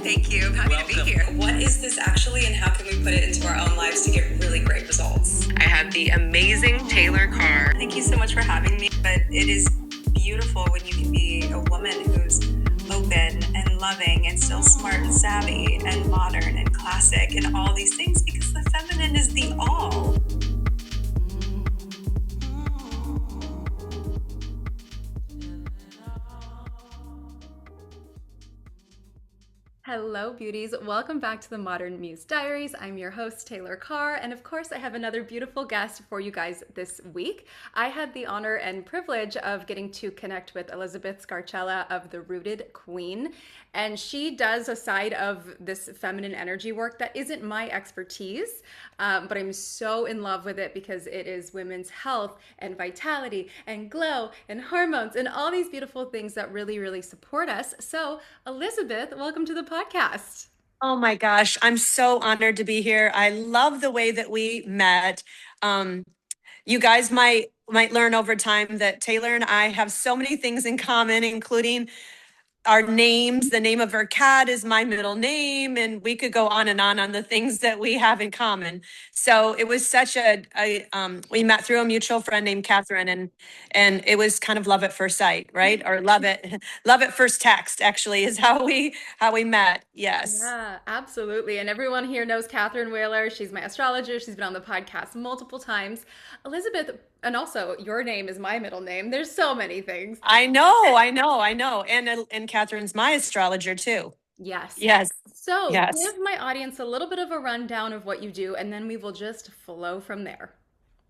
Thank you. I'm happy to be here. What is this actually, and how can we put it into our own lives to get really great results? I have the amazing Taylor Carr. Thank you so much for having me. But it is beautiful when you can be a woman who's open and loving and still smart and savvy and modern and classic and all these things, because the feminine is the all. Hello, beauties. Welcome back to the Modern Muse Diaries. I'm your host, Taylor Carr, and of course, I have another beautiful guest for you guys this week. I had the honor and privilege of getting to connect with Elizabeth Scarcella of The Rooted Queen, and she does a side of this feminine energy work that isn't my expertise, but I'm so in love with it because it is women's health and vitality and glow and hormones and all these beautiful things that really, really support us. So, Elizabeth, welcome to the podcast. Oh my gosh, I'm so honored to be here. I love the way that we met. You guys might learn over time that Taylor and I have so many things in common, including our names. The name of our cat is my middle name, and we could go on the things that we have in common. So it was such we met through a mutual friend named Catherine, and it was kind of love at first sight, right? Or love at first text, actually, is how we met. Yes. Yeah, absolutely. And everyone here knows Catherine Whaler. She's my astrologer. She's been on the podcast multiple times. Elizabeth, and also your name is my middle name. There's so many things. I know. And Catherine's my astrologer too. Yes. Yes. So Yes. give my audience a little bit of a rundown of what you do, and then we will just flow from there.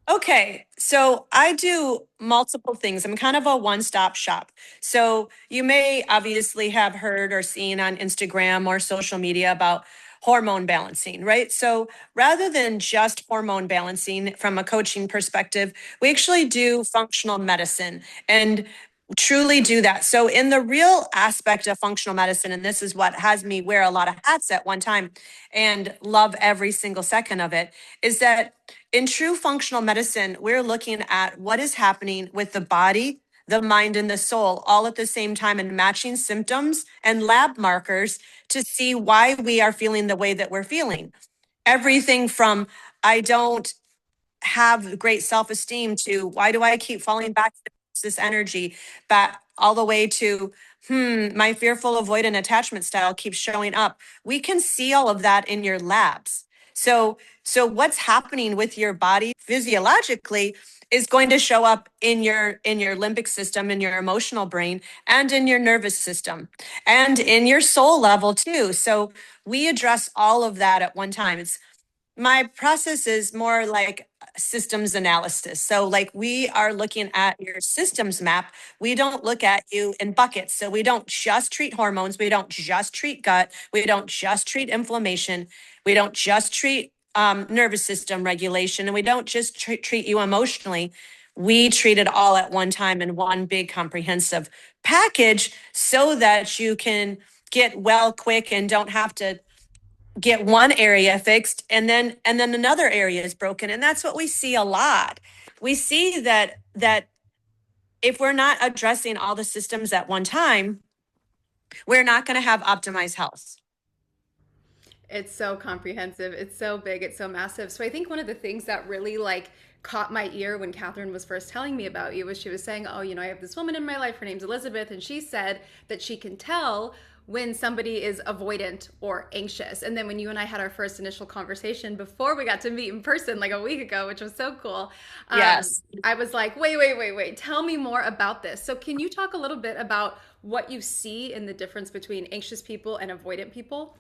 Okay, so I do multiple things. I'm kind of a one-stop shop. So you may obviously have heard or seen on Instagram or social media about hormone balancing, right? So rather than just hormone balancing from a coaching perspective, we actually do functional medicine and truly do that. So in the real aspect of functional medicine, and this is what has me wear a lot of hats at one time and love every single second of it, is that in true functional medicine, we're looking at what is happening with the body, the mind, and the soul all at the same time, and matching symptoms and lab markers to see why we are feeling the way that we're feeling. Everything from I don't have great self-esteem to why do I keep falling back to this energy, back all the way to my fearful avoidant attachment style keeps showing up. We can see all of that in your labs. So what's happening with your body physiologically is going to show up in your limbic system, in your emotional brain, and in your nervous system, and in your soul level too. So we address all of that at one time. My process is more like systems analysis. So like we are looking at your systems map. We don't look at you in buckets. So we don't just treat hormones. We don't just treat gut. We don't just treat inflammation. We don't just treat nervous system regulation. And we don't just treat you emotionally. We treat it all at one time in one big comprehensive package so that you can get well quick and don't have to get one area fixed and then another area is broken. And that's what we see a lot. We see that if we're not addressing all the systems at one time, we're not going to have optimized health. It's so comprehensive. It's so big. It's so massive. So I think one of the things that really caught my ear when Catherine was first telling me about you was she was saying, oh, I have this woman in my life. Her name's Elizabeth. And she said that she can tell when somebody is avoidant or anxious. And then when you and I had our first initial conversation before we got to meet in person like a week ago, which was so cool. Yes. I was like, wait. Tell me more about this. So can you talk a little bit about what you see in the difference between anxious people and avoidant people?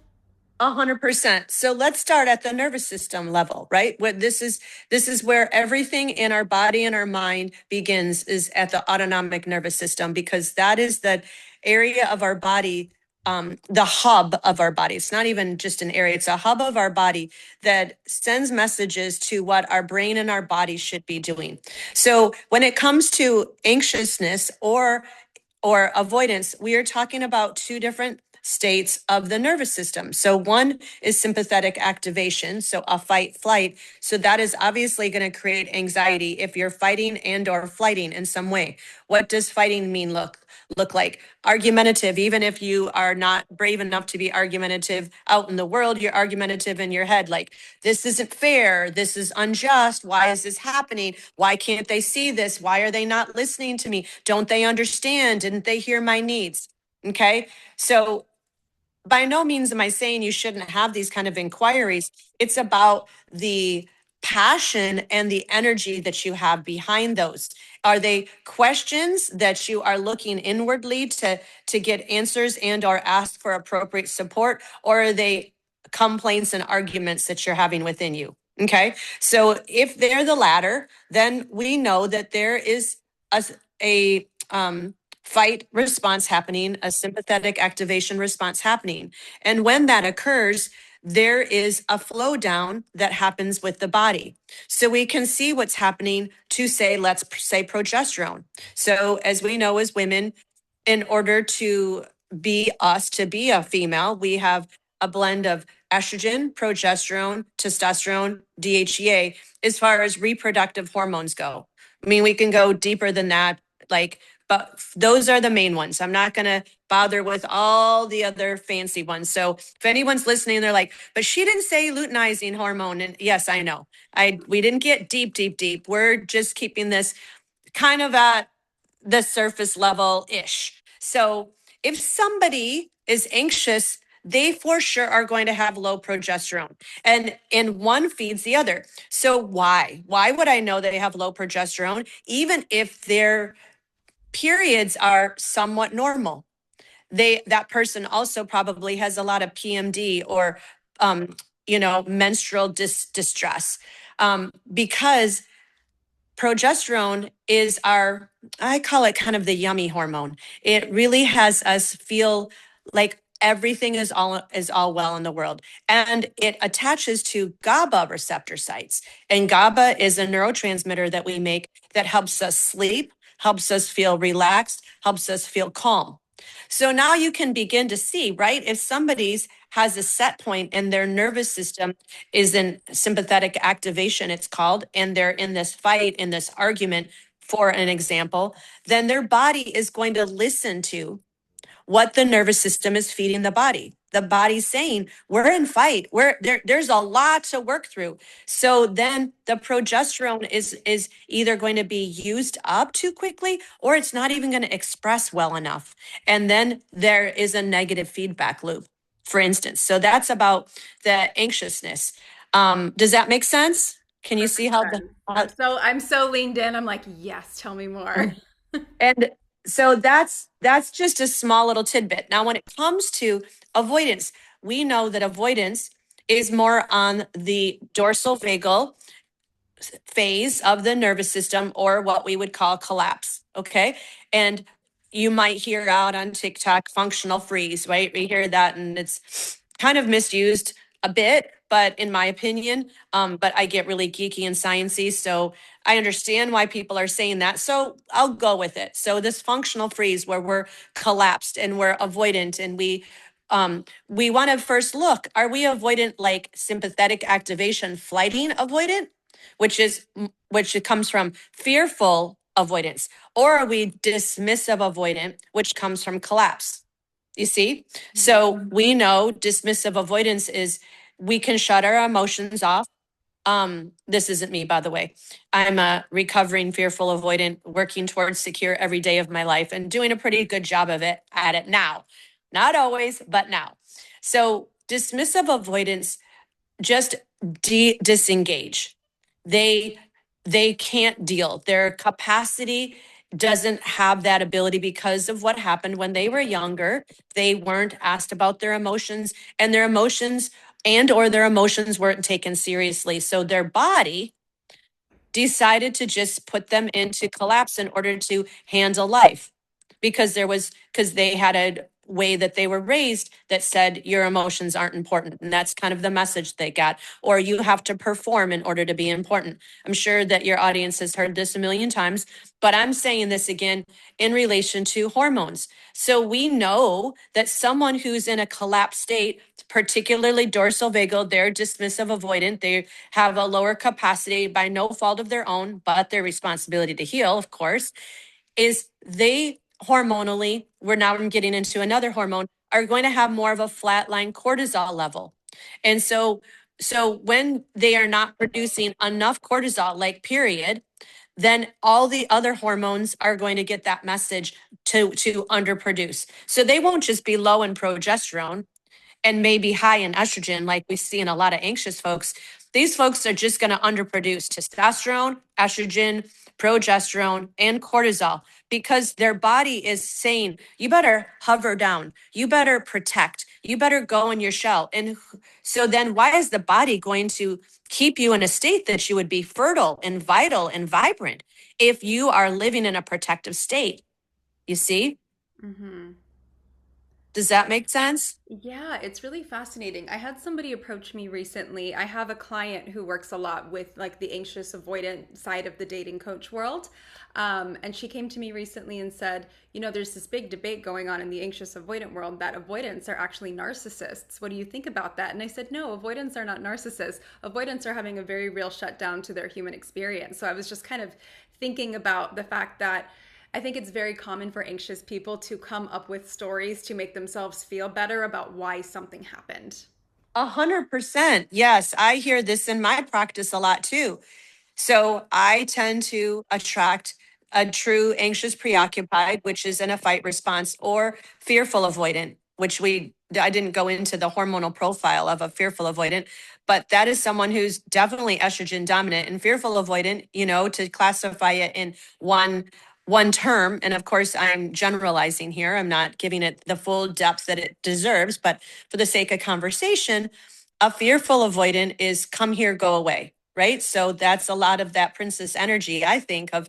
100%. So let's start at the nervous system level, right? This is where everything in our body and our mind begins, is at the autonomic nervous system, because that is the area of our body, the hub of our body. It's not even just an area, it's a hub of our body that sends messages to what our brain and our body should be doing. So when it comes to anxiousness or avoidance, we are talking about two different states of the nervous system. So one is sympathetic activation, so a fight flight. So that is obviously going to create anxiety if you're fighting and or flighting in some way. What does fighting mean look like? Argumentative, even if you are not brave enough to be argumentative out in the world, you're argumentative in your head, like, this isn't fair, this is unjust, why is this happening, why can't they see this, why are they not listening to me, don't they understand, didn't they hear my needs? Okay, so by no means am I saying you shouldn't have these kind of inquiries. It's about the passion and the energy that you have behind those. Are they questions that you are looking inwardly to get answers and or ask for appropriate support, or are they complaints and arguments that you're having within you? Okay, so if they're the latter, then we know that there is a fight response happening, a sympathetic activation response happening. And when that occurs, there is a flow down that happens with the body. So we can see what's happening to say, let's say progesterone. So as we know as women, in order to be us, to be a female, we have a blend of estrogen, progesterone, testosterone, DHEA, as far as reproductive hormones go. I mean, we can go deeper than that, like, but those are the main ones. I'm not going to bother with all the other fancy ones. So if anyone's listening, they're like, but she didn't say luteinizing hormone. And yes, I know. We didn't get deep. We're just keeping this kind of at the surface level ish. So if somebody is anxious, they for sure are going to have low progesterone, and one feeds the other. So why would I know they have low progesterone even if their periods are somewhat normal? That person also probably has a lot of PMD or menstrual distress, because progesterone is I call it kind of the yummy hormone. It really has us feel like everything is all well in the world. And it attaches to GABA receptor sites. And GABA is a neurotransmitter that we make that helps us sleep, helps us feel relaxed, helps us feel calm. So now you can begin to see, right? If somebody's has a set point and their nervous system is in sympathetic activation, it's called, and they're in this fight, in this argument, for an example, then their body is going to listen to what the nervous system is feeding the body. The body's saying, we're in fight. There's a lot to work through. So then the progesterone is either going to be used up too quickly, or it's not even going to express well enough. And then there is a negative feedback loop, for instance. So that's about the anxiousness. Does that make sense? Can you see how I'm so leaned in. I'm like, yes, tell me more. And so that's just a small little tidbit. Now, when it comes to avoidance, we know that avoidance is more on the dorsal vagal phase of the nervous system, or what we would call collapse. Okay. And you might hear out on TikTok functional freeze, right? We hear that and it's kind of misused a bit, but in my opinion, but I get really geeky and sciencey. So I understand why people are saying that. So I'll go with it. So this functional freeze where we're collapsed and we're avoidant, and we want to first look, are we avoidant like sympathetic activation, flighting avoidant, which it comes from fearful avoidance, or are we dismissive avoidant, which comes from collapse? You see? So we know dismissive avoidance is we can shut our emotions off. This isn't me, by the way. I'm a recovering fearful avoidant, working towards secure every day of my life and doing a pretty good job of it at it now. Not always, but now. So dismissive avoidance just disengage. They can't deal. Their capacity doesn't have that ability because of what happened when they were younger. They weren't asked about their emotions, and their emotions weren't taken seriously. So their body decided to just put them into collapse in order to handle life, because they had way that they were raised that said your emotions aren't important. And that's kind of the message they got. Or you have to perform in order to be important. I'm sure that your audience has heard this a million times, but I'm saying this again in relation to hormones. So we know that someone who's in a collapsed state, particularly dorsal vagal, they're dismissive avoidant. They have a lower capacity by no fault of their own, but their responsibility to heal, of course, is they hormonally, we're now getting into another hormone, are going to have more of a flatline cortisol level. And so when they are not producing enough cortisol, like period, then all the other hormones are going to get that message to underproduce. So they won't just be low in progesterone and maybe high in estrogen, like we see in a lot of anxious folks. These folks are just going to underproduce testosterone, estrogen, progesterone, and cortisol because their body is saying, you better hover down, you better protect, you better go in your shell. And so then why is the body going to keep you in a state that you would be fertile and vital and vibrant if you are living in a protective state? You see? Mm-hmm. Does that make sense? Yeah, it's really fascinating. I had somebody approach me recently. I have a client who works a lot with like the anxious avoidant side of the dating coach world. And she came to me recently and said, you know, there's this big debate going on in the anxious avoidant world that avoidants are actually narcissists. What do you think about that? And I said, no, avoidants are not narcissists. Avoidants are having a very real shutdown to their human experience. So I was just kind of thinking about the fact that I think it's very common for anxious people to come up with stories to make themselves feel better about why something happened. 100%. Yes, I hear this in my practice a lot too. So I tend to attract a true anxious preoccupied, which is in a fight response, or fearful avoidant, which I didn't go into the hormonal profile of a fearful avoidant, but that is someone who's definitely estrogen dominant. And fearful avoidant, to classify it in one term, and of course I'm generalizing here, I'm not giving it the full depth that it deserves, but for the sake of conversation, a fearful avoidant is come here, go away. Right. So that's a lot of that princess energy, I think, of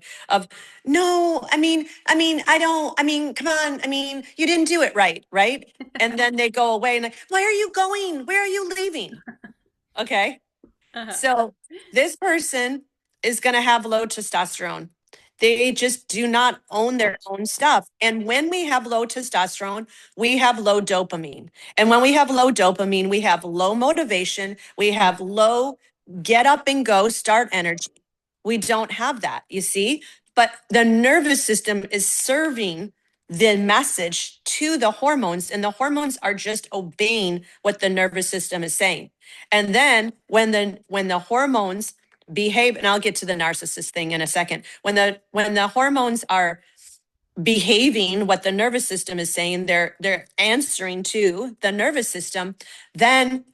no, I don't, come on, you didn't do it right. Right. And then they go away and like, why are you going? Where are you leaving? Okay. Uh-huh. So this person is going to have low testosterone. They just do not own their own stuff. And when we have low testosterone, we have low dopamine. And when we have low dopamine, we have low motivation. We have low get up and go, start energy. We don't have that, you see? But the nervous system is serving the message to the hormones, and the hormones are just obeying what the nervous system is saying. And then when the hormones behave, and I'll get to the narcissist thing in a second, when the hormones are behaving what the nervous system is saying, they're answering to the nervous system, then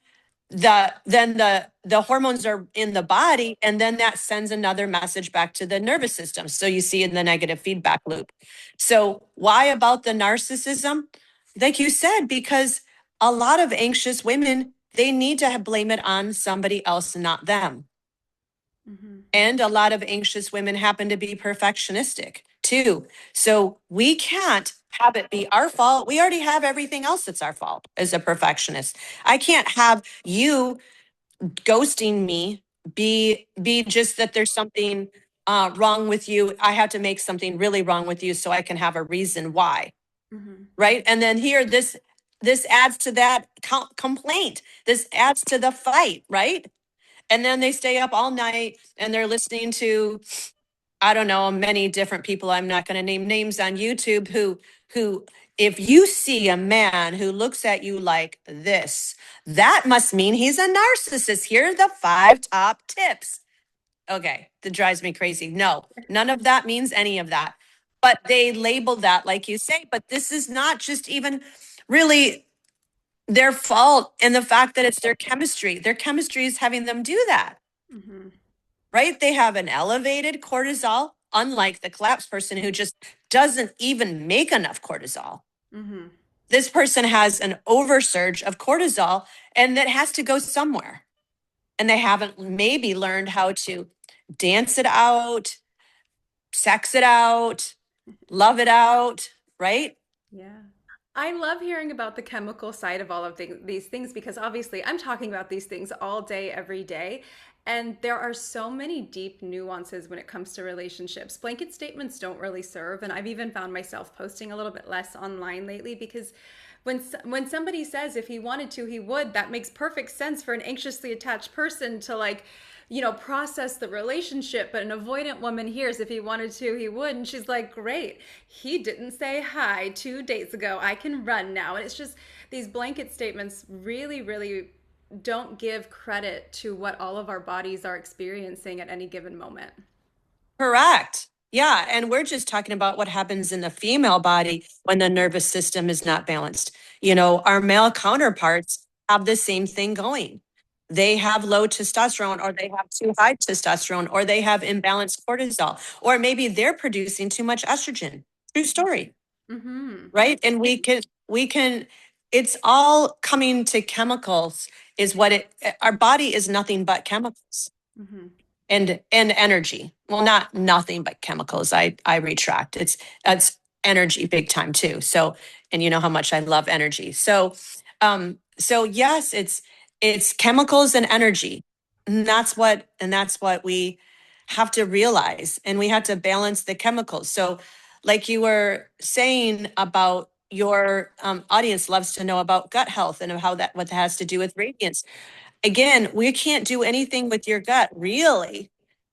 the hormones are in the body, and then that sends another message back to the nervous system. So you see in the negative feedback loop. So why about the narcissism? Like you said, because a lot of anxious women, they need to blame it on somebody else, not them. Mm-hmm. And a lot of anxious women happen to be perfectionistic too. So we can't have it be our fault. We already have everything else that's our fault as a perfectionist. I can't have you ghosting me be just that there's something wrong with you. I have to make something really wrong with you so I can have a reason why. Mm-hmm. Right. And then here, this adds to that complaint. This adds to the fight. Right. And then they stay up all night and they're listening to, I don't know, many different people. I'm not going to name names on YouTube who, if you see a man who looks at you like this, that must mean he's a narcissist. Here are the 5 top tips. Okay, that drives me crazy. No, none of that means any of that. But they label that, like you say, but this is not just even really their fault in the fact that it's their chemistry. Their chemistry is having them do that. Mm-hmm. Right? They have an elevated cortisol, unlike the collapsed person who just doesn't even make enough cortisol. Mm-hmm. This person has an oversurge of cortisol and that has to go somewhere. And they haven't maybe learned how to dance it out, sex it out, love it out, right? Yeah. I love hearing about the chemical side of all of these things because obviously I'm talking about these things all day, every day. And there are so many deep nuances when it comes to relationships. Blanket statements don't really serve. And I've even found myself posting a little bit less online lately because when somebody says if he wanted to, he would, that makes perfect sense for an anxiously attached person to like, process the relationship. But an avoidant woman hears if he wanted to, he would. And she's like, great, he didn't say hi 2 days ago. I can run now. And it's just these blanket statements really, really don't give credit to what all of our bodies are experiencing at any given moment. Correct. Yeah. And we're just talking about what happens in the female body when the nervous system is not balanced. Our male counterparts have the same thing going. They have low testosterone, or they have too high testosterone, or they have imbalanced cortisol, or maybe they're producing too much estrogen. True story. Mm-hmm. Right. And we can, it's all coming to chemicals, is what our body is nothing but chemicals Mm-hmm. and energy. Well, not nothing but chemicals. I retract. It's energy big time too. So, and you know how much I love energy. So yes, it's chemicals and energy. And that's what we have to realize, and we have to balance the chemicals. So like you were saying about your audience loves to know about gut health and how what that has to do with radiance. Again, we can't do anything with your gut really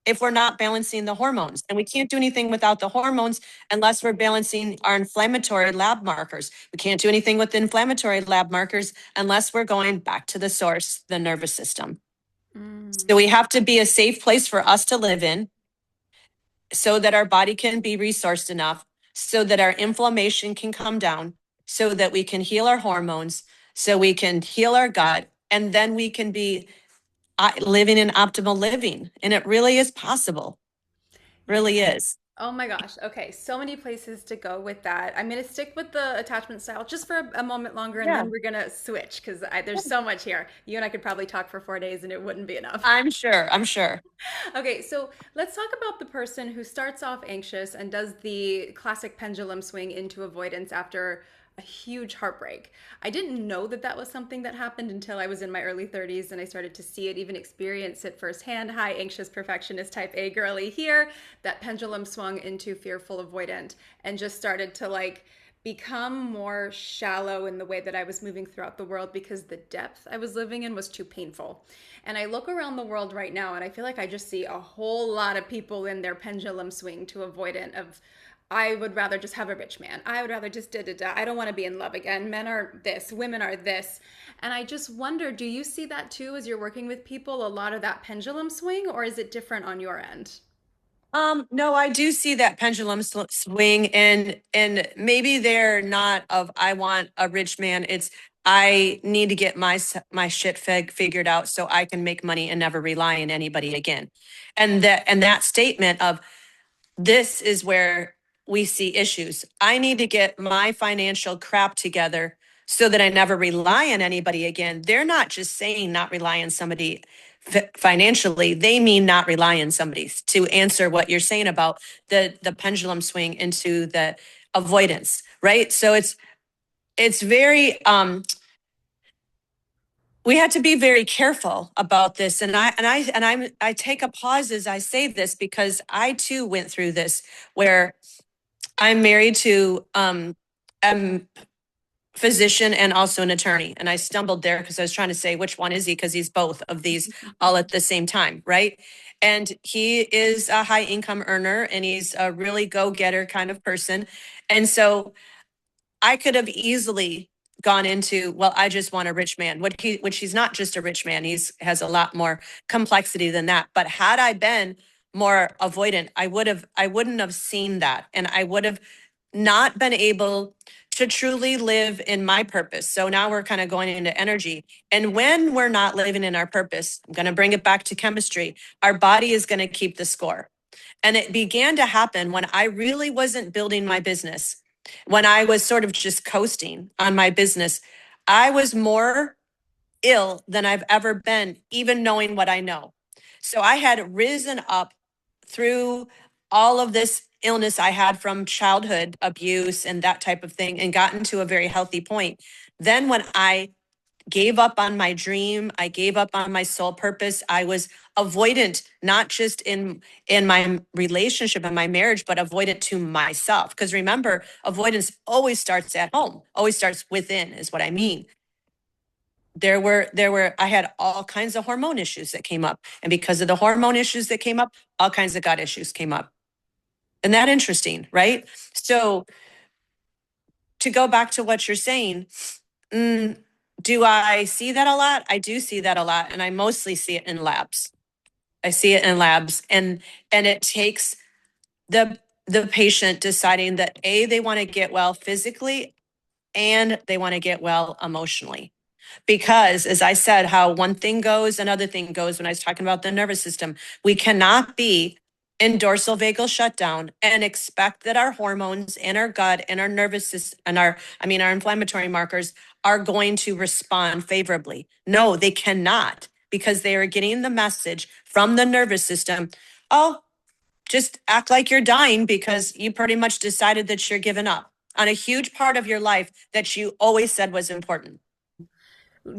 if we're not balancing the hormones. And we can't do anything without the hormones unless we're balancing our inflammatory lab markers. We can't do anything with the inflammatory lab markers unless we're going back to the source, the nervous system. Mm. So we have to be a safe place for us to live in so that our body can be resourced enough, so that our inflammation can come down, so that we can heal our hormones, so we can heal our gut, and then we can be living in optimal living. And it really is possible. Really Yeah. is. Oh my gosh. Okay. So many places to go with that. I'm going to stick with the attachment style just for a moment longer and Yeah. then we're going to switch because there's so much here. You and I could probably talk for 4 days and it wouldn't be enough. I'm sure. I'm sure. Okay, so let's talk about the person who starts off anxious and does the classic pendulum swing into avoidance after a huge heartbreak. I didn't know that that was something that happened until I was in my early 30s and I started to see it, even experience it firsthand. Hi, anxious perfectionist type A girly here. That pendulum swung into fearful avoidant and just started to like become more shallow in the way that I was moving throughout the world because the depth I was living in was too painful. And I look around the world right now and I feel like I just see a whole lot of people in their pendulum swing to avoidant of I would rather just have a rich man. I would rather just da da da. I don't want to be in love again. Men are this, women are this. And I just wonder, do you see that too as you're working with people, a lot of that pendulum swing, or is it different on your end? No, I do see that pendulum swing, and maybe they're not of I want a rich man. It's I need to get my shit figured out so I can make money and never rely on anybody again. And that statement of this is where we see issues. I need to get my financial crap together so that I never rely on anybody again. They're not just saying not rely on somebody financially, they mean not rely on somebody, to answer what you're saying about the pendulum swing into the avoidance, right? So it's very we have to be very careful about this. And I take a pause as I say this because I too went through this, where I'm married to a physician and also an attorney. And I stumbled there because I was trying to say which one is he, because he's both of these all at the same time, right? And he is a high income earner and he's a really go-getter kind of person. And so I could have easily gone into, well, I just want a rich man, which he's not just a rich man. He's has a lot more complexity than that. But had I been more avoidant, I wouldn't have seen that. And I would have not been able to truly live in my purpose. So now we're kind of going into energy. And when we're not living in our purpose, I'm going to bring it back to chemistry. Our body is going to keep the score. And it began to happen when I really wasn't building my business, when I was sort of just coasting on my business. I was more ill than I've ever been, even knowing what I know. So I had risen up through all of this illness I had from childhood abuse and that type of thing and gotten to a very healthy point. Then when I gave up on my dream, I gave up on my soul purpose. I was avoidant, not just in my relationship and my marriage, but avoidant to myself. Because remember, avoidance always starts at home, always starts within, is what I mean. I had all kinds of hormone issues that came up. And because of the hormone issues that came up, all kinds of gut issues came up. Isn't that interesting, right? So to go back to what you're saying, do I see that a lot? I do see that a lot, and I mostly see it in labs. I see it in labs, and it takes the patient deciding that they want to get well physically and they want to get well emotionally. Because as I said, how one thing goes, another thing goes when I was talking about the nervous system. We cannot be in dorsal vagal shutdown and expect that our hormones and our gut and our nervous system and our inflammatory markers are going to respond favorably. No, they cannot, because they are getting the message from the nervous system. Oh, just act like you're dying because you pretty much decided that you're giving up on a huge part of your life that you always said was important.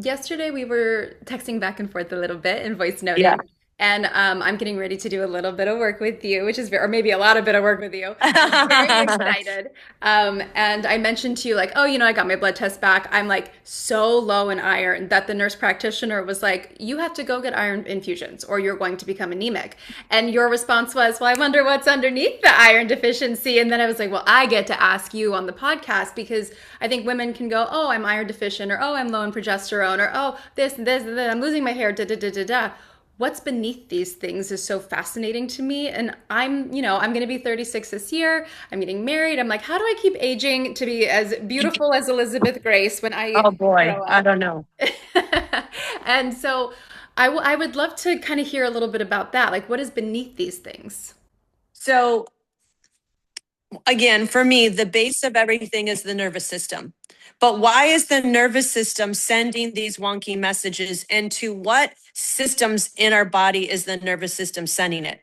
Yesterday we were texting back and forth a little bit and voice Yeah. noting. And I'm getting ready to do a little bit of work with you, which is very, or maybe a lot of bit of work with you. I'm very excited. And I mentioned to you, like, oh, I got my blood test back. I'm like so low in iron that the nurse practitioner was like, you have to go get iron infusions or you're going to become anemic. And your response was, well, I wonder what's underneath the iron deficiency. And then I was like, well, I get to ask you on the podcast because I think women can go, oh, I'm iron deficient, or oh, I'm low in progesterone, or oh, this and this and that, I'm losing my hair, da da da da da. What's beneath these things is so fascinating to me. And I'm going to be 36 this year. I'm getting married. I'm like, how do I keep aging to be as beautiful as Elizabeth Grace when I Oh boy, grow I up? don't know. And so I would love to kind of hear a little bit about that. Like, what is beneath these things? So again, for me, the base of everything is the nervous system. But why is the nervous system sending these wonky messages, and to what systems in our body is the nervous system sending it?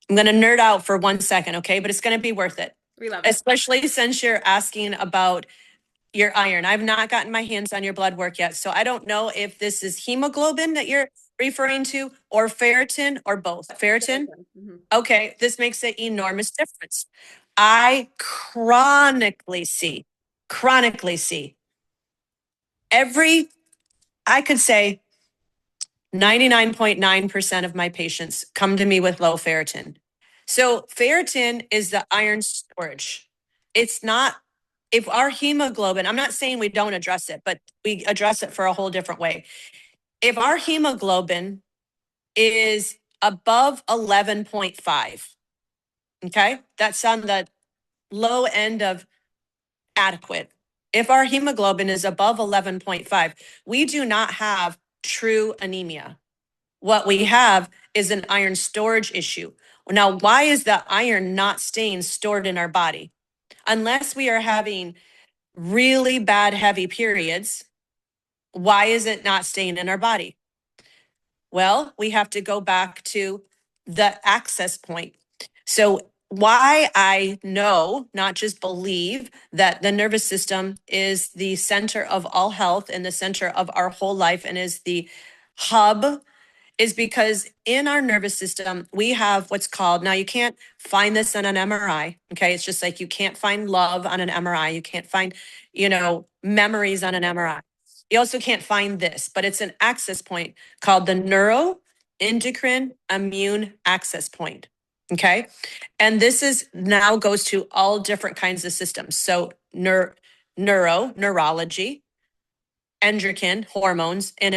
I'm going to nerd out for 1 second, okay? But it's going to be worth it. We love it. Especially since you're asking about your iron. I've not gotten my hands on your blood work yet. So I don't know if this is hemoglobin that you're referring to, or ferritin, or both. Ferritin? Mhm. Okay, this makes an enormous difference. I chronically see I could say 99.9% of my patients come to me with low ferritin. So ferritin is the iron storage. It's not, if our hemoglobin, I'm not saying we don't address it, but we address it for a whole different way. If our hemoglobin is above 11.5, okay, that's on the low end of adequate. If our hemoglobin is above 11.5, we do not have true anemia. What we have is an iron storage issue. Now, why is the iron not staying stored in our body? Unless we are having really bad heavy periods, why is it not staying in our body? Well, we have to go back to the access point. So why I know, not just believe, that the nervous system is the center of all health and the center of our whole life and is the hub, is because in our nervous system, we have what's called, now you can't find this on an MRI, okay? It's just like you can't find love on an MRI. You can't find, memories on an MRI. You also can't find this, but it's an access point called the neuroendocrine immune access point, okay? And this is now goes to all different kinds of systems. So neurology, endocrine, hormones, and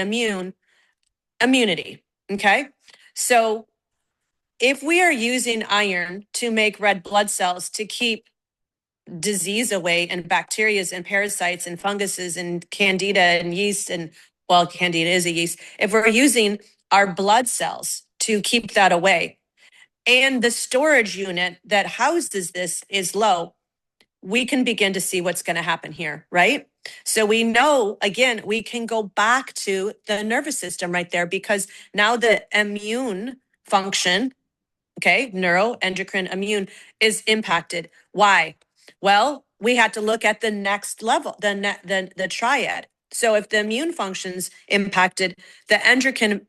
immunity. Okay. So if we are using iron to make red blood cells to keep disease away and bacteria and parasites and funguses and candida and yeast, and well, candida is a yeast. If we're using our blood cells to keep that away and the storage unit that houses this is low, we can begin to see what's going to happen here, right? So we know, again, we can go back to the nervous system right there, because now the immune function Okay, neuroendocrine immune is impacted. Why? Well, we had to look at the next level, the triad. So if the immune functions impacted, the endocrine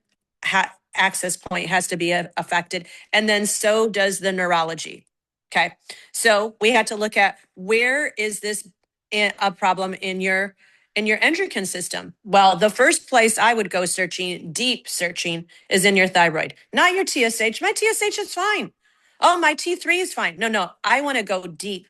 access point has to be affected, and then so does the neurology. Okay, so we had to look at where is this a problem in your endocrine system. Well, the first place I would go searching, deep searching, is in your thyroid, not your TSH. My TSH is fine. Oh, my T3 is fine. No, I want to go deep.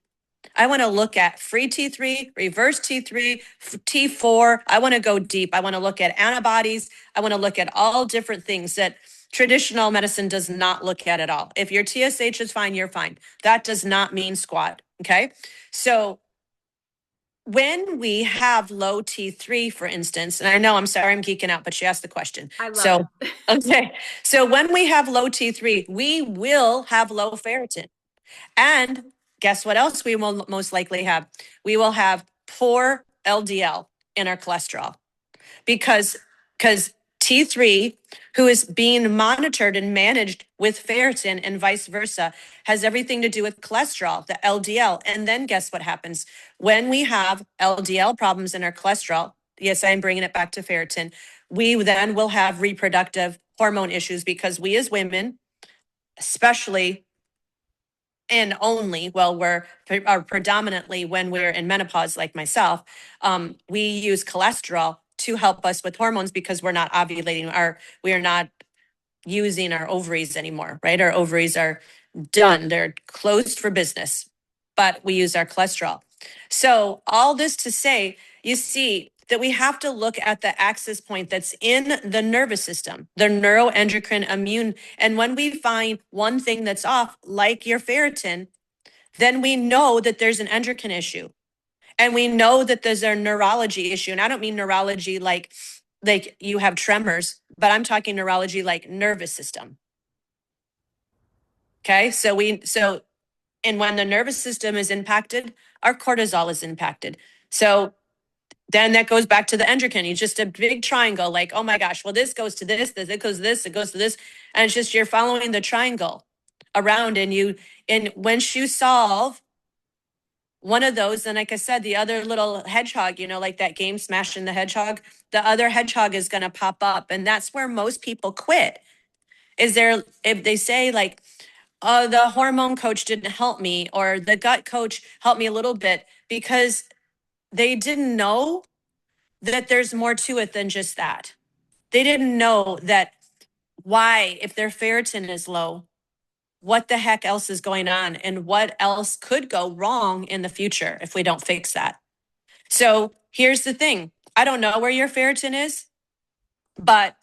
I want to look at free T3, reverse T3, T4. I want to go deep. I want to look at antibodies. I want to look at all different things that traditional medicine does not look at all. If your TSH is fine, you're fine. That does not mean squat. Okay. So when we have low T3, for instance, and I know, I'm sorry, I'm geeking out, but she asked the question. I love it. Okay. So when we have low T3, we will have low ferritin. And guess what else we will most likely have? We will have poor LDL in our cholesterol because T3, who is being monitored and managed with ferritin and vice versa, has everything to do with cholesterol, the LDL. And then guess what happens? When we have LDL problems in our cholesterol, yes, I'm bringing it back to ferritin, we then will have reproductive hormone issues because we as women, especially and only, well, we're predominantly when we're in menopause, like myself, we use cholesterol to help us with hormones because we're not ovulating, we are not using our ovaries anymore, right? Our ovaries are done, they're closed for business, but we use our cholesterol. So all this to say, you see that we have to look at the axis point that's in the nervous system, the neuroendocrine immune. And when we find one thing that's off, like your ferritin, then we know that there's an endocrine issue. And we know that there's a neurology issue. And I don't mean neurology like you have tremors, but I'm talking neurology like nervous system. Okay, and when the nervous system is impacted, our cortisol is impacted. So then that goes back to the endocrine. It's just a big triangle, like, oh my gosh, well, this goes to this, it goes to this, it goes to this. And it's just you're following the triangle around, and once you solve one of those, then like I said, the other little hedgehog, like that game Smashing the Hedgehog, the other hedgehog is going to pop up. And that's where most people quit. If they say like, oh, the hormone coach didn't help me, or the gut coach helped me a little bit, because they didn't know that there's more to it than just that. They didn't know that why, if their ferritin is low, what the heck else is going on and what else could go wrong in the future if we don't fix that. So here's the thing. I don't know where your ferritin is, but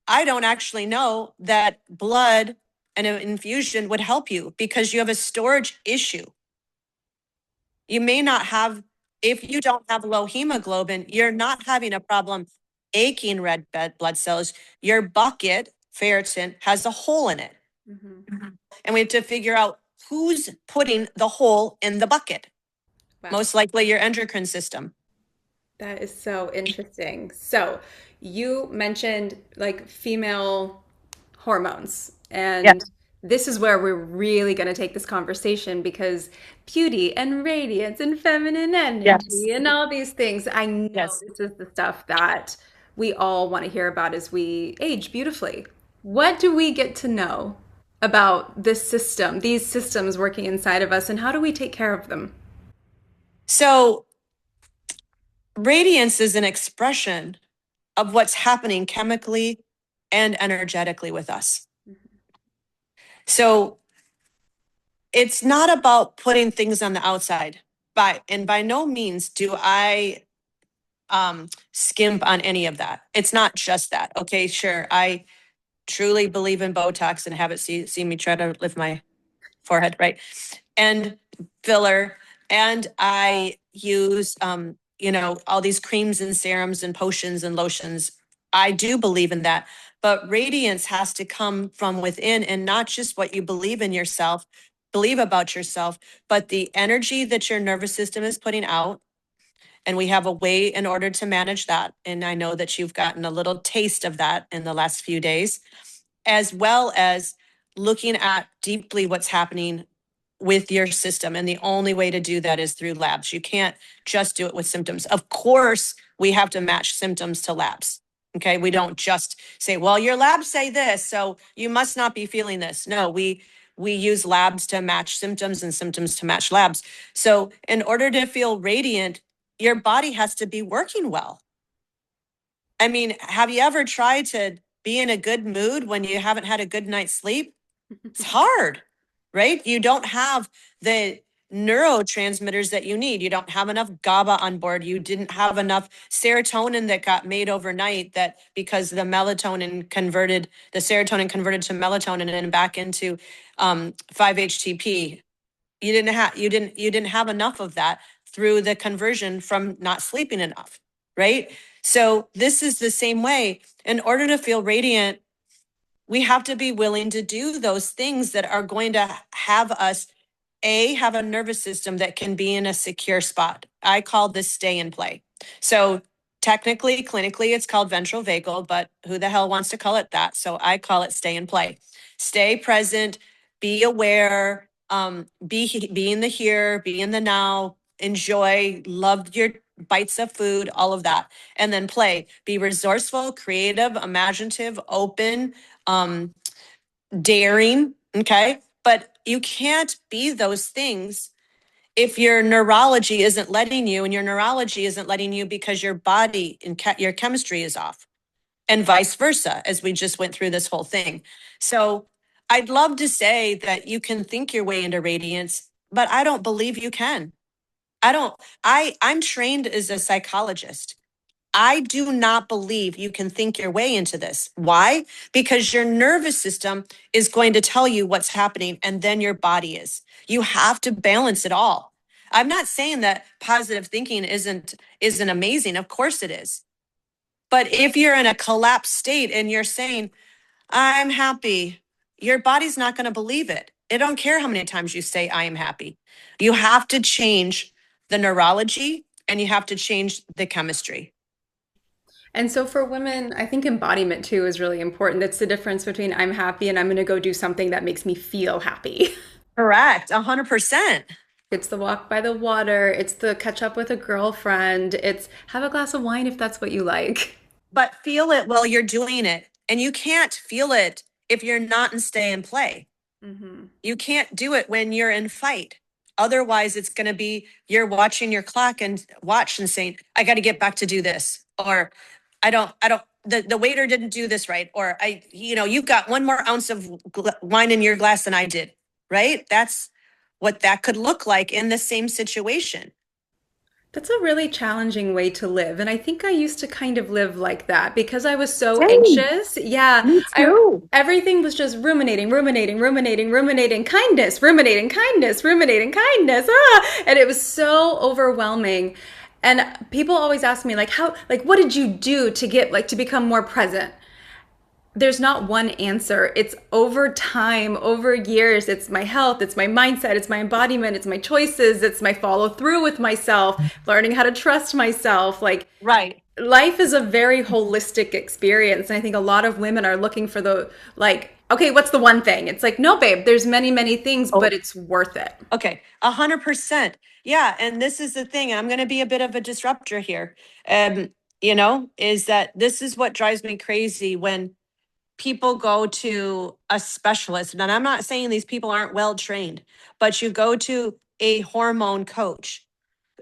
I don't actually know that blood and an infusion would help you because you have a storage issue. You may not have, if you don't have low hemoglobin, you're not having a problem aching red blood cells. Your bucket, ferritin, has a hole in it. Mm-hmm. And we have to figure out who's putting the hole in the bucket. Wow. Most likely your endocrine system. That is so interesting. So you mentioned like female hormones, and Yes. this is where we're really going to take this conversation because beauty and radiance and feminine energy Yes. and all these things, I know Yes. this is the stuff that we all want to hear about as we age beautifully. What do we get to know about this system, these systems working inside of us, and how do we take care of them? So radiance is an expression of what's happening chemically and energetically with us. So it's not about putting things on the outside, and by no means do I skimp on any of that. It's not just that. Okay, sure. I truly believe in Botox and have it see me try to lift my forehead, right? And filler. And I use, all these creams and serums and potions and lotions. I do believe in that. But radiance has to come from within, and not just what you believe about yourself, but the energy that your nervous system is putting out. And we have a way in order to manage that. And I know that you've gotten a little taste of that in the last few days, as well as looking at deeply what's happening with your system. And the only way to do that is through labs. You can't just do it with symptoms. Of course, we have to match symptoms to labs. Okay. We don't just say, well, your labs say this, so you must not be feeling this. No, we use labs to match symptoms and symptoms to match labs. So in order to feel radiant, your body has to be working well. I mean, have you ever tried to be in a good mood when you haven't had a good night's sleep? It's hard, right? You don't have the neurotransmitters that you need. You don't have enough GABA on board. You didn't have enough serotonin that got made overnight, that because the serotonin converted to melatonin and then back into 5-HTP. You didn't have enough of that through the conversion from not sleeping enough, right? So this is the same way. In order to feel radiant, we have to be willing to do those things that are going to have us have a nervous system that can be in a secure spot. I call this stay and play. So technically, clinically, it's called ventral vagal, but who the hell wants to call it that? So I call it stay and play. Stay present, be aware, be in the here, be in the now, enjoy, love your bites of food, all of that. And then play, be resourceful, creative, imaginative, open, daring. Okay. But you can't be those things if your neurology isn't letting you, and your neurology isn't letting you because your body and your chemistry is off, and vice versa, as we just went through this whole thing. So I'd love to say that you can think your way into radiance, but I don't believe you can. I'm trained as a psychologist. I do not believe you can think your way into this. Why? Because your nervous system is going to tell you what's happening, and then your body is. You have to balance it all. I'm not saying that positive thinking isn't amazing. Of course it is. But if you're in a collapsed state and you're saying, I'm happy, your body's not going to believe it. It don't care how many times you say I am happy. You have to change the neurology and you have to change the chemistry. And so for women, I think embodiment too is really important. That's the difference between I'm happy and I'm going to go do something that makes me feel happy. Correct. 100%. It's the walk by the water, it's the catch up with a girlfriend, it's have a glass of wine if that's what you like. But feel it while you're doing it. And you can't feel it if you're not in stay and play. Hmm. You can't do it when you're in fight. Otherwise, it's going to be you're watching your clock and saying, I got to get back to do this. Or the waiter didn't do this right. Or you've got one more ounce of wine in your glass than I did. Right? That's what that could look like in the same situation. That's a really challenging way to live. And I think I used to kind of live like that because I was so Same. anxious. Yeah. Me too. Everything was just ruminating, kindness, ruminating, kindness. Ah! And it was so overwhelming. And people always ask me what did you do to to become more present? There's not one answer. It's over time, over years. It's my health, it's my mindset, it's my embodiment, it's my choices, it's my follow through with myself, learning how to trust myself. Right. Life is a very holistic experience. And I think a lot of women are looking for okay, what's the one thing? It's like, no, babe, there's many, many things, but it's worth it. Okay. 100%. Yeah. And this is the thing. I'm going to be a bit of a disruptor here. Is that this is what drives me crazy when people go to a specialist. And I'm not saying these people aren't well trained, but you go to a hormone coach.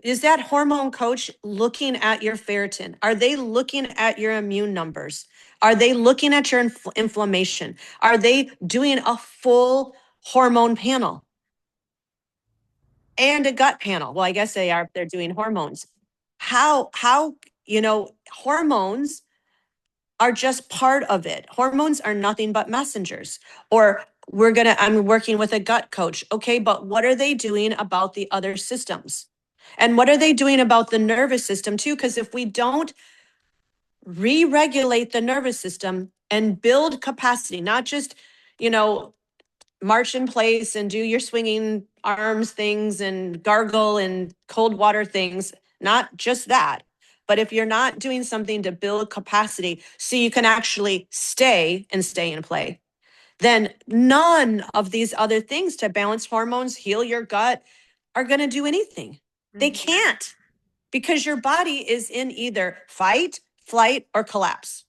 Is that hormone coach looking at your ferritin? Are they looking at your immune numbers? Are they looking at your inflammation? Are they doing a full hormone panel and a gut panel? Well, I guess they are. They're doing hormones. How hormones are just part of it. Hormones are nothing but messengers. Or I'm working with a gut coach. Okay, but what are they doing about the other systems? And what are they doing about the nervous system too? Because if we don't re-regulate the nervous system and build capacity, not just, march in place and do your swinging arms things and gargle and cold water things, not just that. But if you're not doing something to build capacity so you can actually stay and play, then none of these other things to balance hormones, heal your gut, are going to do anything. They can't, because your body is in either fight, flight, or collapse.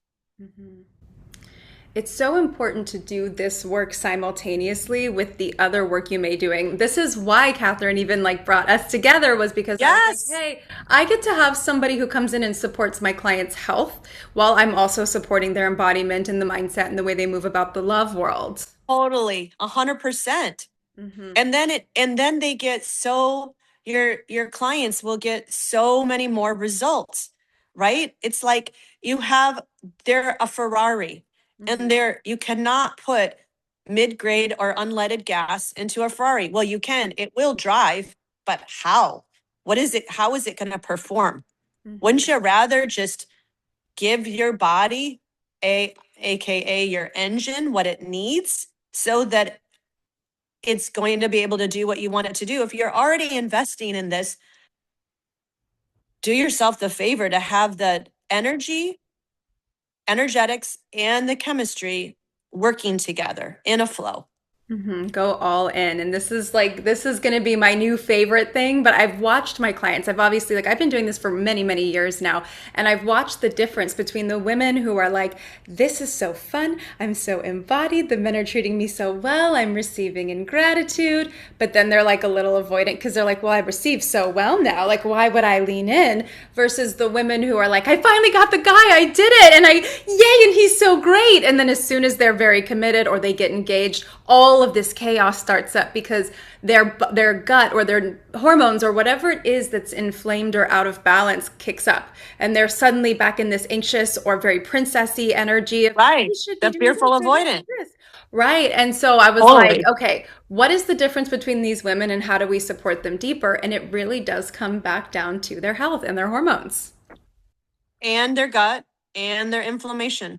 It's so important to do this work simultaneously with the other work you may be doing. This is why Catherine even like brought us together, was because I was Yes. like, hey, I get to have somebody who comes in and supports my client's health while I'm also supporting their embodiment and the mindset and the way they move about the love world. Totally, 100%. And then they get so, your clients will get so many more results, right? It's like they're a Ferrari, and you cannot put mid-grade or unleaded gas into a Ferrari. Well, you can, it will drive, but how? How is it going to perform? Wouldn't you rather just give your body, aka your engine, what it needs so that it's going to be able to do what you want it to do? If you're already investing in this, do yourself the favor to have the energetics, and the chemistry working together in a flow. Go all in. And this is going to be my new favorite thing, but I've watched my clients. I've obviously, like, I've been doing this for many, many years now. And I've watched the difference between the women who are like, this is so fun. I'm so embodied. The men are treating me so well. I'm receiving in gratitude. But then they're like a little avoidant because they're like, well, I received so well now. Like, why would I lean in? Versus the women who are like, I finally got the guy. I did it. And yay. And he's so great. And then as soon as they're very committed or they get engaged, all of this chaos starts up because their gut or their hormones or whatever it is that's inflamed or out of balance kicks up, and they're suddenly back in this anxious or very princessy energy of, Right. "We should be The doing fearful this or this avoidant. or this." Right. And so I was like, Totally. okay, what is the difference between these women and how do we support them deeper? And it really does come back down to their health and their hormones. And their gut and their inflammation.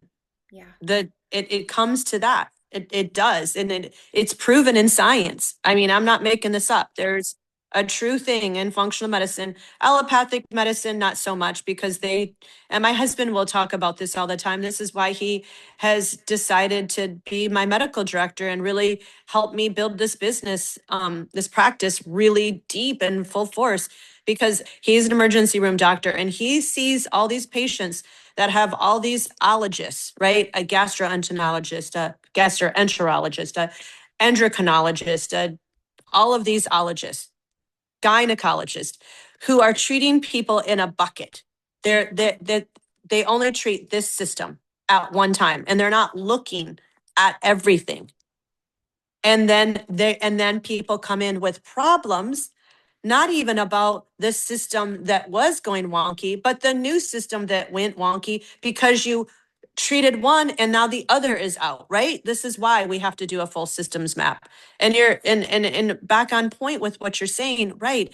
Yeah. It comes to that. It does. And it's proven in science. I mean, I'm not making this up. There's a true thing in functional medicine. Allopathic medicine, not so much, because and my husband will talk about this all the time. This is why he has decided to be my medical director and really help me build this business, this practice really deep and full force, because he's an emergency room doctor and he sees all these patients that have all these ologists, right? A gastroenterologist, a gastroenterologist, a endocrinologist, all of these ologists, gynecologists, who are treating people in a bucket. They only treat this system at one time, and they're not looking at everything. And then people come in with problems, not even about the system that was going wonky, but the new system that went wonky because you treated one and now the other is out, right? This is why we have to do a full systems map. And you're and back on point with what you're saying, right?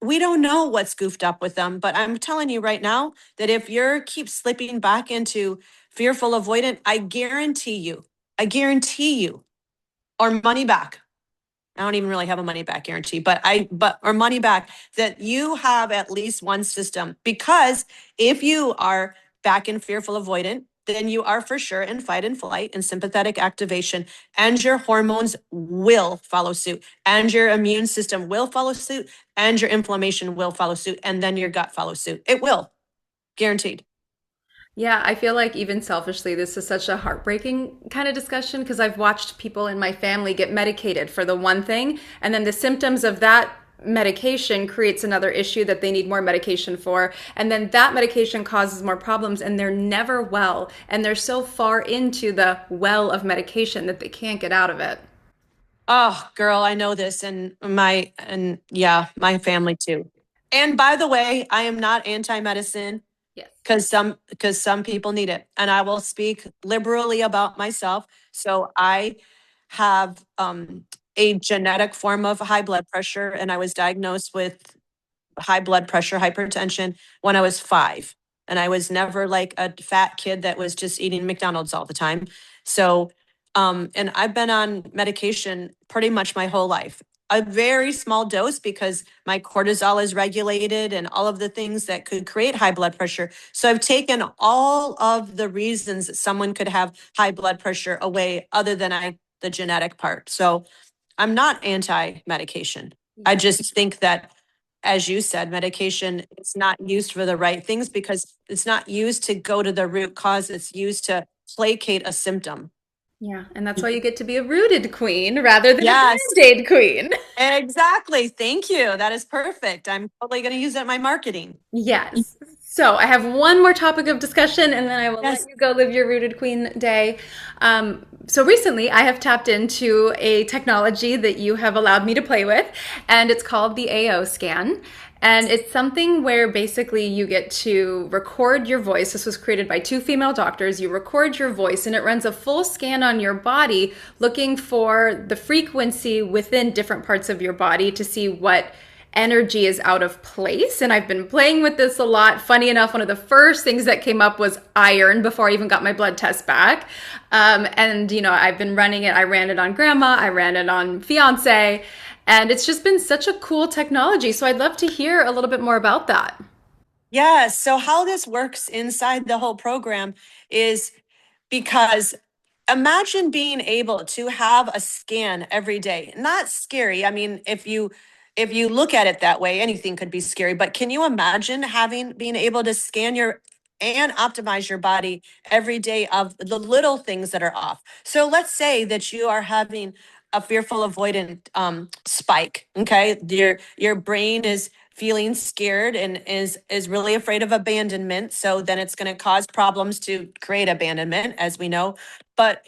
We don't know what's goofed up with them, but I'm telling you right now that if you're keep slipping back into fearful avoidant, I guarantee you, or money back. I don't even really have a money back guarantee, or money back, that you have at least one system. Because if you are back in fearful avoidant, then you are for sure in fight and flight and sympathetic activation, and your hormones will follow suit, and your immune system will follow suit, and your inflammation will follow suit, and then your gut follows suit. It will, guaranteed. Yeah, I feel like even selfishly, this is such a heartbreaking kind of discussion because I've watched people in my family get medicated for the one thing, and then the symptoms of that medication creates another issue that they need more medication for, and then that medication causes more problems, and they're never well, and they're so far into the well of medication that they can't get out of it. Oh, girl, I know this, and yeah, my family too. And by the way, I am not anti-medicine, Yes. because some people need it, and I will speak liberally about myself. So I have a genetic form of high blood pressure, and I was diagnosed with high blood pressure, hypertension when I was 5. And I was never like a fat kid that was just eating McDonald's all the time. So, and I've been on medication pretty much my whole life. a very small dose because my cortisol is regulated and all of the things that could create high blood pressure. So I've taken all of the reasons that someone could have high blood pressure away other than the genetic part. So I'm not anti-medication. I Yeah. just think that, as you said, medication is not used for the right things because it's not used to go to the root cause. It's used to placate a symptom. Yeah. And that's why you get to be a rooted queen rather than a Yes, band-aid queen. exactly. Thank you. That is perfect. I'm totally going to use that in my marketing. Yes. So I have one more topic of discussion and then I will let Yes. you go live your Rooted Queen day. So recently I have tapped into a technology that you have allowed me to play with, and it's called the AO scan. And it's something where basically you get to record your voice. This was created by two female doctors. You record your voice and it runs a full scan on your body looking for the frequency within different parts of your body to see what energy is out of place. And I've been playing with this a lot. Funny enough, one of the first things that came up was iron before I even got my blood test back. And, I've been running it. I ran it on grandma, I ran it on fiance, and it's just been such a cool technology. So I'd love to hear a little bit more about that. Yeah. So how this works inside the whole program is because imagine being able to have a scan every day. Not scary. I mean, if you look at it that way, anything could be scary, but can you imagine being able to scan your and optimize your body every day of the little things that are off? So let's say that you are having a fearful avoidant spike. Okay. Your brain is feeling scared and is really afraid of abandonment. So then it's going to cause problems to create abandonment, as we know. But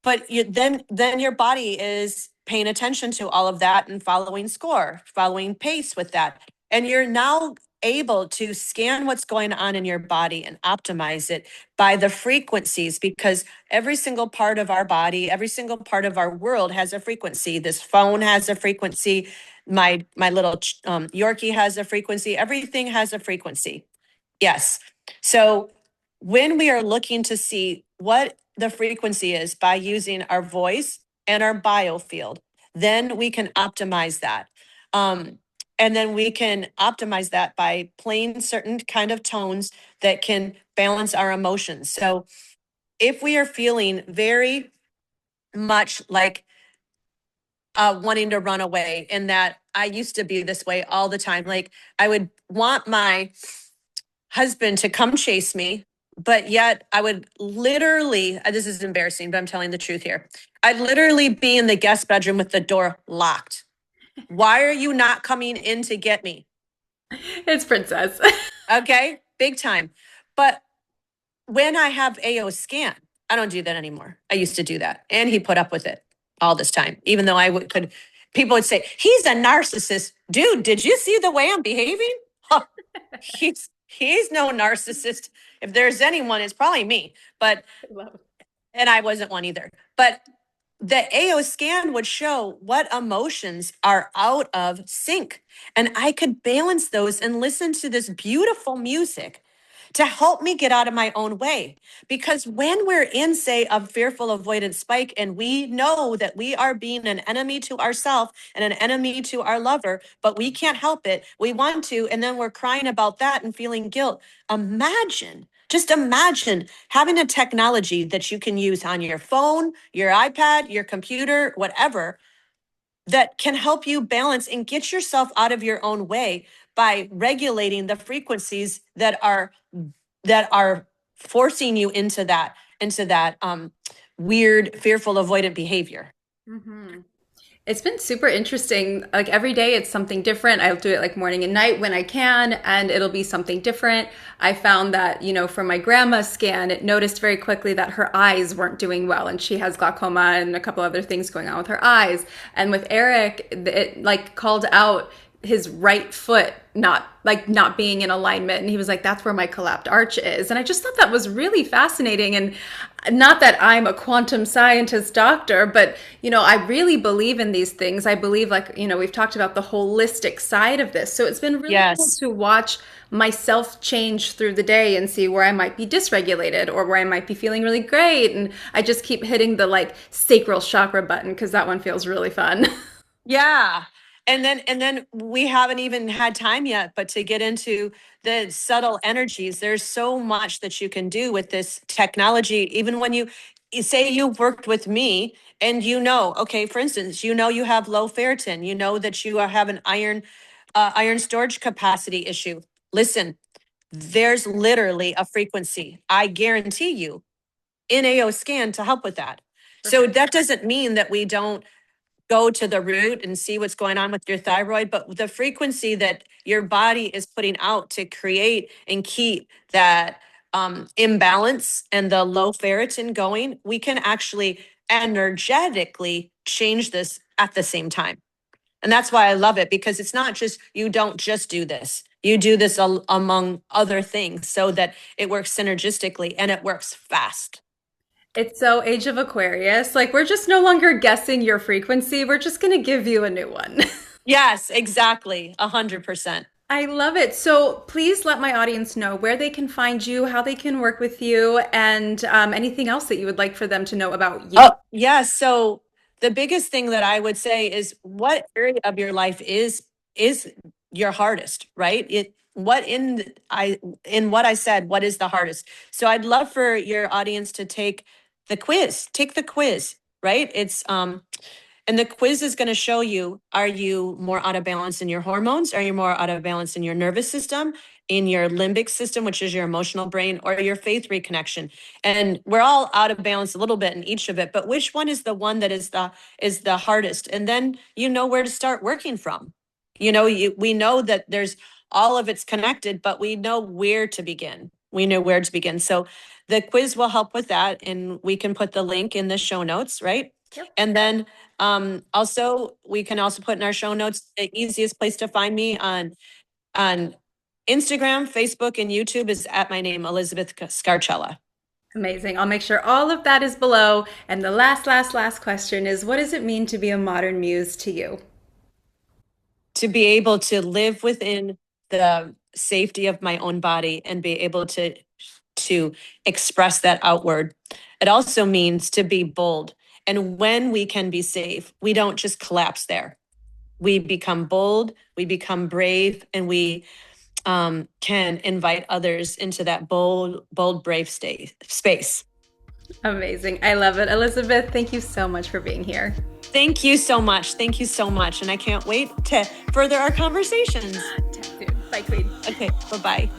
then your body is paying attention to all of that and following pace with that. And you're now able to scan what's going on in your body and optimize it by the frequencies, because every single part of our body, every single part of our world has a frequency. This phone has a frequency. My little Yorkie has a frequency. Everything has a frequency. Yes. So when we are looking to see what the frequency is by using our voice and our biofield, then we can optimize that. Um, and then we can optimize that by playing certain kind of tones that can balance our emotions. So if we are feeling very much like wanting to run away, and that I used to be this way all the time, like I would want my husband to come chase me, but yet I would literally, this is embarrassing, but I'm telling the truth here. I'd literally be in the guest bedroom with the door locked. Why are you not coming in to get me? It's Princess. Okay, big time. But when I have AO scan, I don't do that anymore. I used to do that. And he put up with it all this time, even though could, people would say, he's a narcissist. Dude, did you see the way I'm behaving? He's no narcissist. If there's anyone, it's probably me. But Love. and I wasn't one either. But the AO scan would show what emotions are out of sync. And I could balance those and listen to this beautiful music to help me get out of my own way. Because when we're in, say, a fearful avoidance spike, and we know that we are being an enemy to ourselves and an enemy to our lover, but we can't help it, we want to, and then we're crying about that and feeling guilt. Just imagine having a technology that you can use on your phone, your iPad, your computer, whatever, that can help you balance and get yourself out of your own way by regulating the frequencies that are forcing you into that weird, fearful, avoidant behavior. Hmm. It's been super interesting. Like every day it's something different. I'll do it like morning and night when I can, and it'll be something different. I found that, from my grandma's scan, it noticed very quickly that her eyes weren't doing well, and she has glaucoma and a couple other things going on with her eyes. And with Eric, it like called out his right foot not being in alignment, and he was like, that's where my collapsed arch is. And I just thought that was really fascinating. And not that I'm a quantum scientist doctor, but I really believe in these things. I believe, like, we've talked about the holistic side of this. So it's been really cool Yes. to watch myself change through the day and see where I might be dysregulated or where I might be feeling really great. And I just keep hitting the like sacral chakra button because that one feels really fun. Yeah. And then we haven't even had time yet, but to get into the subtle energies, there's so much that you can do with this technology. Even when you say you've worked with me and okay, for instance, you have low ferritin, that have an iron storage capacity issue. Listen, there's literally a frequency, I guarantee you, in AO scan to help with that. So Perfect. that doesn't mean that we don't go to the root and see what's going on with your thyroid, but the frequency that your body is putting out to create and keep that imbalance and the low ferritin going, we can actually energetically change this at the same time. And that's why I love it, because it's not just, you don't just do this. You do this among other things so that it works synergistically and it works fast. It's so Age of Aquarius. Like, we're just no longer guessing your frequency. We're just going to give you a new one. Yes, exactly. 100%. I love it. So please let my audience know where they can find you, how they can work with you, and anything else that you would like for them to know about you. Oh, yeah. So the biggest thing that I would say is, what area of your life is your hardest, right? In what I said, what is the hardest? So I'd love for your audience to take the quiz. Take the quiz, right? And the quiz is going to show you, are you more out of balance in your hormones? Are you more out of balance in your nervous system, in your limbic system, which is your emotional brain, or your faith reconnection? And we're all out of balance a little bit in each of it, but which one is the one that is the hardest? And then you know where to start working from. We know that there's all of it's connected, but we know where to begin. We know where to begin. So the quiz will help with that, and we can put the link in the show notes, right? Yep. And then also, we can also put in our show notes, the easiest place to find me on Instagram, Facebook, and YouTube is at my name, Elizabeth Scarcella. Amazing. I'll make sure all of that is below. And the last question is, what does it mean to be a modern muse to you? To be able to live within the safety of my own body and be able to express that outward. It also means to be bold. And when we can be safe, we don't just collapse there. We become bold, we become brave, and we can invite others into that bold, brave space. Amazing. I love it. Elizabeth, thank you so much for being here. Thank you so much. Thank you so much. And I can't wait to further our conversations. Bye, Queen. Okay, bye-bye.